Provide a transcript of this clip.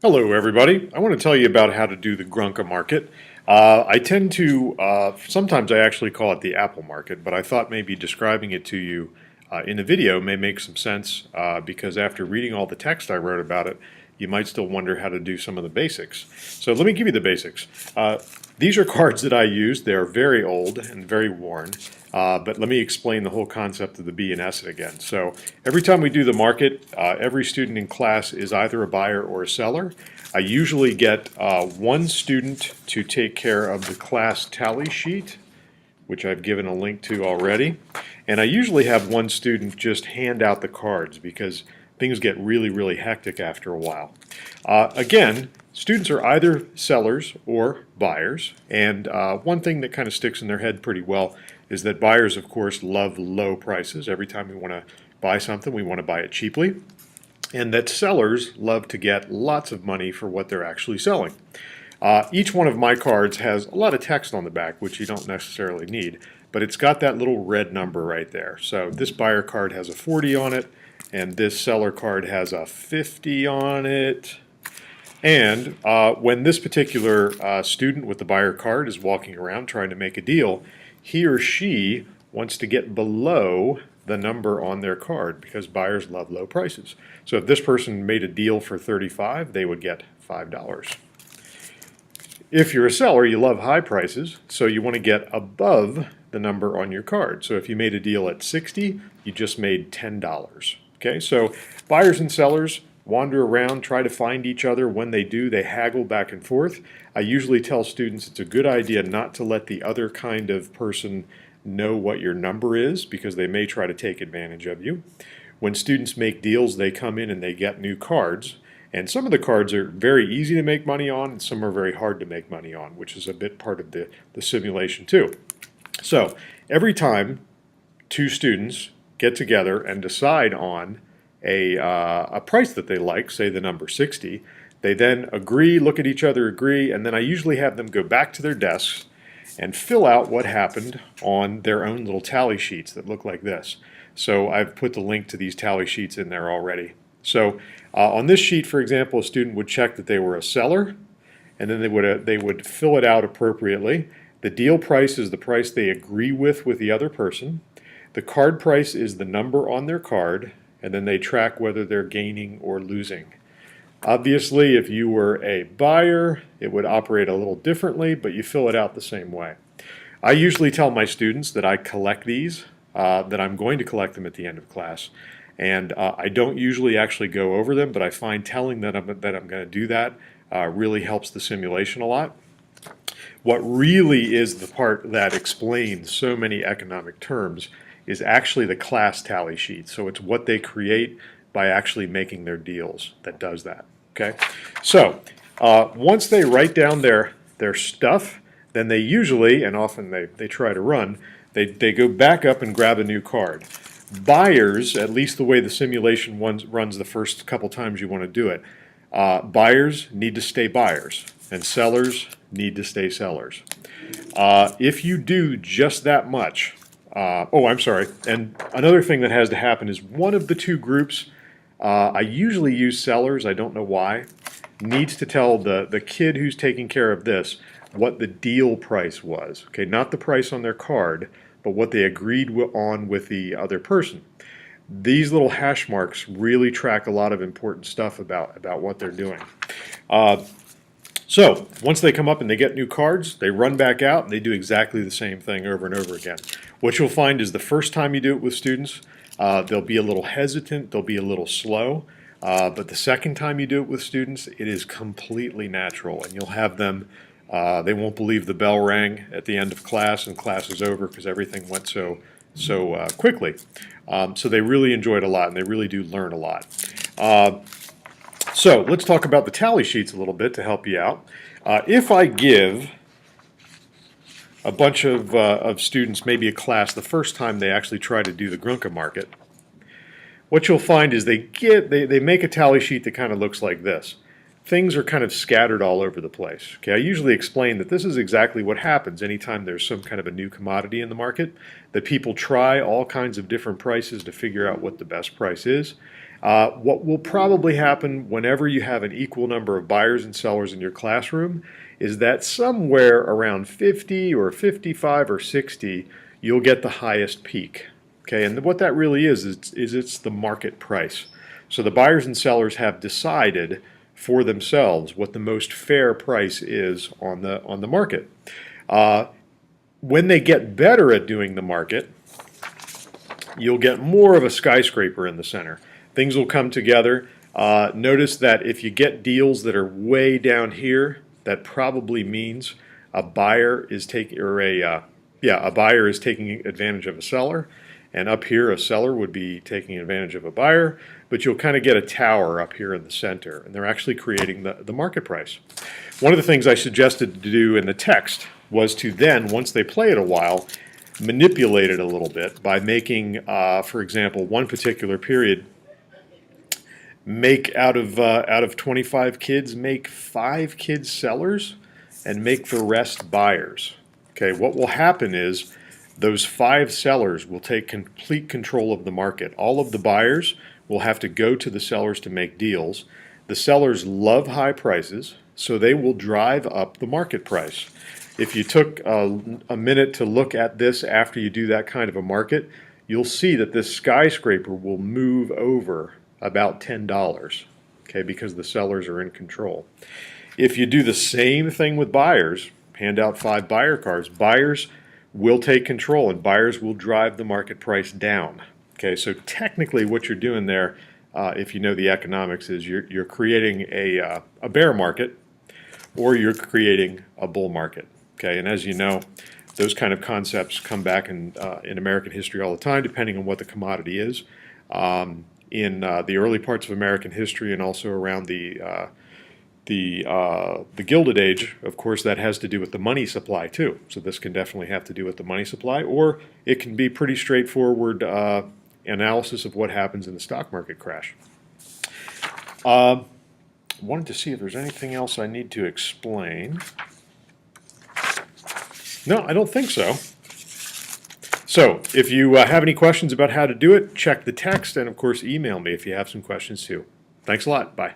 Hello, everybody. I want to tell you about how to do the Grunka Market. I tend to, sometimes I actually call it the Apple Market, but I thought maybe describing it to you in the video may make some sense because after reading all the text I wrote about it, you might still wonder how to do some of the basics. So let me give you the basics. These are cards that I use. They're very old and very worn, but let me explain the whole concept of the B and S again. So every time we do the market, every student in class is either a buyer or a seller. I usually get one student to take care of the class tally sheet, which I've given a link to already. And I usually have one student just hand out the cards because things get really, really hectic after a while. Again, students are either sellers or buyers. And one thing that kind of sticks in their head pretty well is that buyers, of course, love low prices. Every time we want to buy something, we want to buy it cheaply. And that sellers love to get lots of money for what they're actually selling. Each one of my cards has a lot of text on the back, which you don't necessarily need, but it's got that little red number right there. So this buyer card has a 40 on it, and this seller card has a 50 on it. And when this particular student with the buyer card is walking around trying to make a deal, he or she wants to get below the number on their card because buyers love low prices. So if this person made a deal for 35, they would get $5. If you're a seller, you love high prices, so you want to get above the number on your card. So if you made a deal at 60, you just made $10. Okay, so buyers and sellers wander around, try to find each other. When they do, they haggle back and forth. I usually tell students it's a good idea not to let the other kind of person know what your number is because they may try to take advantage of you. When students make deals, they come in and they get new cards. And some of the cards are very easy to make money on, and some are very hard to make money on, which is a bit part of the simulation too. So every time two students get together and decide on a price that they like, say the number 60, they then agree, look at each other, agree, and then I usually have them go back to their desks and fill out what happened on their own little tally sheets that look like this. So I've put the link to these tally sheets in there already. So on this sheet, for example, a student would check that they were a seller, and then they would fill it out appropriately. The deal price is the price they agree with the other person. The card price is the number on their card, and then they track whether they're gaining or losing. Obviously, if you were a buyer, it would operate a little differently, but you fill it out the same way. I usually tell my students that I collect these, that I'm going to collect them at the end of class. And I don't usually actually go over them, but I find telling that I'm going to do that really helps the simulation a lot. What really is the part that explains so many economic terms is actually the class tally sheet. So it's what they create by actually making their deals that does that. Okay, so once they write down their stuff, then they usually, and often they try to run, they go back up and grab a new card. Buyers, at least the way the simulation runs the first couple times you want to do it, buyers need to stay buyers, and sellers need to stay sellers. If you do just that much, oh, I'm sorry, and another thing that has to happen is one of the two groups, I usually use sellers, I don't know why, needs to tell the kid who's taking care of this what the deal price was. Okay, not the price on their card, but what they agreed on with the other person. These little hash marks really track a lot of important stuff about what they're doing. So once they come up and they get new cards, they run back out and they do exactly the same thing over and over again. What you'll find is the first time you do it with students, they'll be a little hesitant, they'll be a little slow, but the second time you do it with students, it is completely natural, and you'll have them, they won't believe the bell rang at the end of class and class is over because everything went so quickly. So they really enjoy it a lot, and they really do learn a lot. So let's talk about the tally sheets a little bit to help you out. If I give a bunch of students, maybe a class, the first time they actually try to do the Grunka Market, what you'll find is they make a tally sheet that kind of looks like this. Things are kind of scattered all over the place. Okay, I usually explain that this is exactly what happens anytime there's some kind of a new commodity in the market, that people try all kinds of different prices to figure out what the best price is. What will probably happen whenever you have an equal number of buyers and sellers in your classroom is that somewhere around 50 or 55 or 60, you'll get the highest peak. Okay, and what that really is it's the market price. So the buyers and sellers have decided for themselves what the most fair price is on the market. When they get better at doing the market, you'll get more of a skyscraper in the center. Things will come together. Notice that if you get deals that are way down here, that probably means a buyer is taking a buyer is taking advantage of a seller, and up here a seller would be taking advantage of a buyer. But you'll kind of get a tower up here in the center, and they're actually creating the market price. One of the things I suggested to do in the text was to then, once they play it a while, manipulate it a little bit by making, for example, one particular period, make out of 25 kids, make 5 kids sellers and make the rest buyers. Okay, what will happen is those 5 sellers will take complete control of the market. All of the buyers will have to go to the sellers to make deals. The sellers love high prices, so they will drive up the market price. If you took a minute to look at this after you do that kind of a market, you'll see that this skyscraper will move over about $10, okay, because the sellers are in control. If you do the same thing with buyers, hand out 5 buyer cards, buyers will take control and buyers will drive the market price down. Okay, so technically what you're doing there, if you know the economics, is you're creating a bear market or you're creating a bull market. Okay, and as you know, those kind of concepts come back in American history all the time, depending on what the commodity is. In the early parts of American history and also around the Gilded Age, of course, that has to do with the money supply too. So this can definitely have to do with the money supply, or it can be pretty straightforward analysis of what happens in the stock market crash. Wanted to see if there's anything else I need to explain. No, I don't think so. So if you have any questions about how to do it, check the text, and of course email me if you have some questions too. Thanks a lot. Bye.